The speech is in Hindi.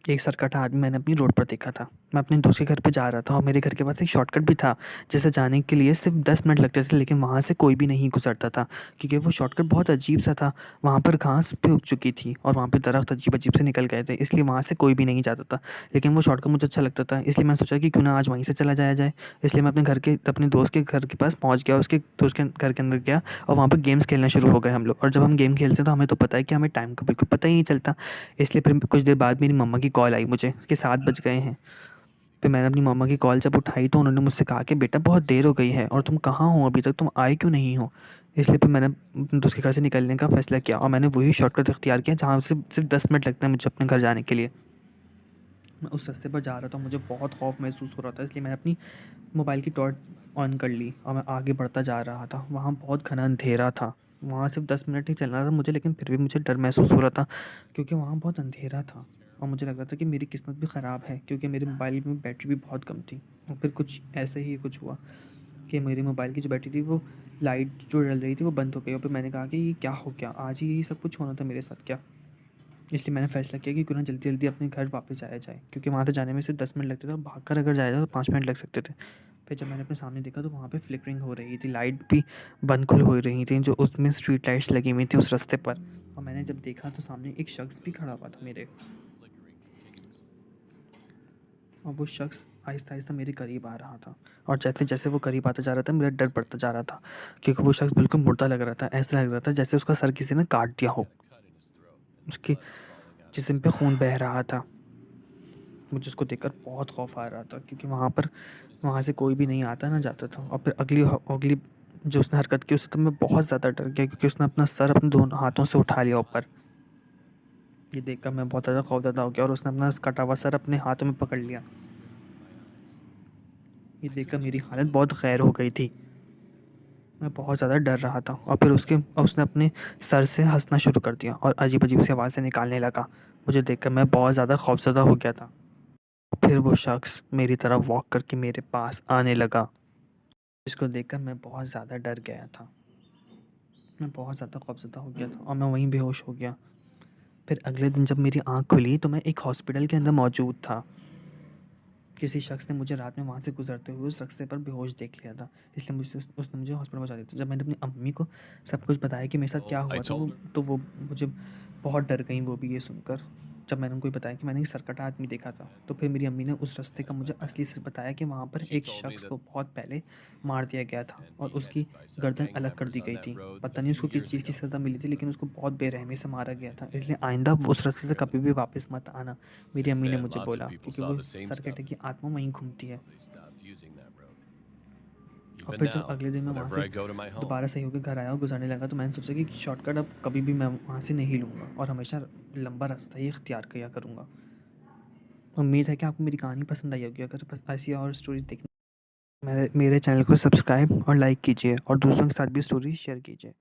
एक सरकटा आदमी मैंने अपनी रोड पर देखा था। मैं अपने दोस्त के घर पे जा रहा था और मेरे घर के पास एक शॉर्टकट भी था, जिसे जाने के लिए सिर्फ़ 10 मिनट लगते थे, लेकिन वहाँ से कोई भी नहीं गुज़रता था, क्योंकि वो शॉर्टकट बहुत अजीब-सा था। वहाँ पर घास भी उग चुकी थी और वहाँ पे दरख्त अजीब-अजीब से निकल गए थे, इसलिए वहाँ से कोई भी नहीं जाता था। लेकिन वो शॉर्टकट मुझे अच्छा लगता था, इसलिए मैंने सोचा कि क्यों ना आज वहीं से चला जाया जाए। इसलिए मैं अपने दोस्त के घर के पास पहुँच गया, उसके दोस्त के घर के अंदर गया और वहाँ पे गेम्स खेलना शुरू हो गए हम लोग। और जब हम गेम खेलते हैं तो हमें तो पता है कि हमें टाइम का बिल्कुल पता ही नहीं चलता। इसलिए फिर कुछ देर बाद मेरी मम्मा की कॉल आई मुझे कि 7 बज गए हैं। फिर मैंने अपनी मम्मा की कॉल जब उठाई तो उन्होंने मुझसे कहा कि बेटा बहुत देर हो गई है और तुम कहाँ हो अभी तक, तुम आए क्यों नहीं हो? इसलिए फिर मैंने उसके घर से निकलने का फ़ैसला किया और मैंने वही शॉर्टकट इख्तियार किया जहाँ से सिर्फ़ 10 मिनट लगते हैं मुझे अपने घर जाने के लिए। मैं उस रास्ते पर जा रहा था, मुझे बहुत खौफ़ महसूस हो रहा था, इसलिए मैंने अपनी मोबाइल की टॉर्च ऑन कर ली और मैं आगे बढ़ता जा रहा था। वहाँ बहुत घना अंधेरा था। वहाँ सिर्फ़ 10 मिनट ही चलना था मुझे, लेकिन फिर भी मुझे डर महसूस हो रहा था, क्योंकि वहाँ बहुत अंधेरा था और मुझे लग रहा था कि मेरी किस्मत भी ख़राब है, क्योंकि मेरे मोबाइल में बैटरी भी बहुत कम थी। और फिर कुछ ऐसे ही कुछ हुआ कि मेरी मोबाइल की जो बैटरी थी, वो लाइट जो जल रही थी वो बंद हो गई और फिर मैंने कहा कि ये क्या हो गया? आज ही यही सब कुछ होना था मेरे साथ क्या? इसलिए मैंने फ़ैसला किया कि क्यों ना जल्दी-जल्दी अपने घर वापस जाया जाए, क्योंकि वहाँ से जाने में सिर्फ़ 10 मिनट लगते थे और भागकर अगर जाया जाए तो 5 मिनट लग सकते थे। फिर जब मैंने अपने सामने देखा तो वहाँ पे फ्लिकरिंग हो रही थी, लाइट भी बंद-खुल हो रही थी, जो उसमें स्ट्रीट लाइट्स लगी हुई थी उस रास्ते पर। और मैंने जब देखा तो सामने एक शख़्स भी खड़ा हुआ था मेरे, और वो शख़्स आहिस्ता-आहिस्ता मेरे करीब आ रहा था। और जैसे-जैसे वो करीब आता जा रहा था, मेरा डर बढ़ता जा रहा था, क्योंकि वो शख़्स बिल्कुल मुर्दा लग रहा था। ऐसा लग रहा था जैसे उसका सर किसी ने काट दिया हो। उसके जिस्म पे खून बह रहा था। मुझे उसको देखकर बहुत खौफ़ आ रहा था, क्योंकि वहाँ से कोई भी नहीं आता ना जाता था। और फिर अगली जो उसने हरकत की, उससे तो मैं बहुत ज़्यादा डर गया, क्योंकि उसने अपना सर अपने दोनों हाथों से उठा लिया ऊपर। ये देखकर मैं बहुत ज़्यादा खौफ़ज़दा हो गया और उसने अपना कटा हुआ सर अपने हाथों में पकड़ लिया। ये देखकर मेरी हालत बहुत ग़ैर हो गई थी। मैं बहुत ज़्यादा डर रहा था और फिर उसने अपने सर से हँसना शुरू कर दिया और अजीब-अजीब सी आवाज़ें निकालने लगा। मुझे देखकर मैं बहुत ज़्यादा खौफ़ज़दा हो गया था। फिर वो शख़्स मेरी तरफ वॉक करके मेरे पास आने लगा, जिसको देखकर मैं बहुत ज़्यादा डर गया था। मैं बहुत ज़्यादा खौफ़ज़दा हो गया था और मैं वहीं बेहोश हो गया। फिर अगले दिन जब मेरी आँख खुली तो मैं एक हॉस्पिटल के अंदर मौजूद था। किसी शख़्स ने मुझे रात में वहाँ से गुज़रते हुए उस रास्ते पर बेहोश देख लिया था, इसलिए उसने मुझे हॉस्पिटल पहुँचा दिया था। जब मैंने अपनी अम्मी को सब कुछ बताया कि मेरे साथ क्या हुआ था, वो मुझे बहुत डर गईं वो भी ये सुनकर। जब मैंने उनको ये बताया कि मैंने एक सरकटा आदमी देखा था, तो फिर मेरी अम्मी ने उस रास्ते का मुझे असली सच बताया कि वहाँ पर एक शख़्स को बहुत पहले मार दिया गया था और उसकी गर्दन अलग कर दी गई थी। पता नहीं उसको किस चीज़ की सज़ा मिली थी, लेकिन उसको बहुत बेरहमी से मारा गया था। इसलिए आइंदा उस रास्ते से कभी भी वापस मत आना, मेरी अम्मी ने मुझे बोला, क्योंकि वो सरकटे की आत्मा वहीं घूमती है। और फिर जब अगले दिन मैं वहाँ से दोबारा सही होकर घर आया और गुज़रने लगा, तो मैंने सोचा कि शॉर्टकट अब कभी भी मैं वहाँ से नहीं लूँगा और हमेशा लंबा रास्ता ही इख्तियार किया करूँगा। उम्मीद है कि आपको मेरी कहानी पसंद आई होगी। अगर बस ऐसी और स्टोरीज़ देखनी, मेरे चैनल को सब्सक्राइब और लाइक कीजिए और दूसरों के साथ भी स्टोरी शेयर कीजिए।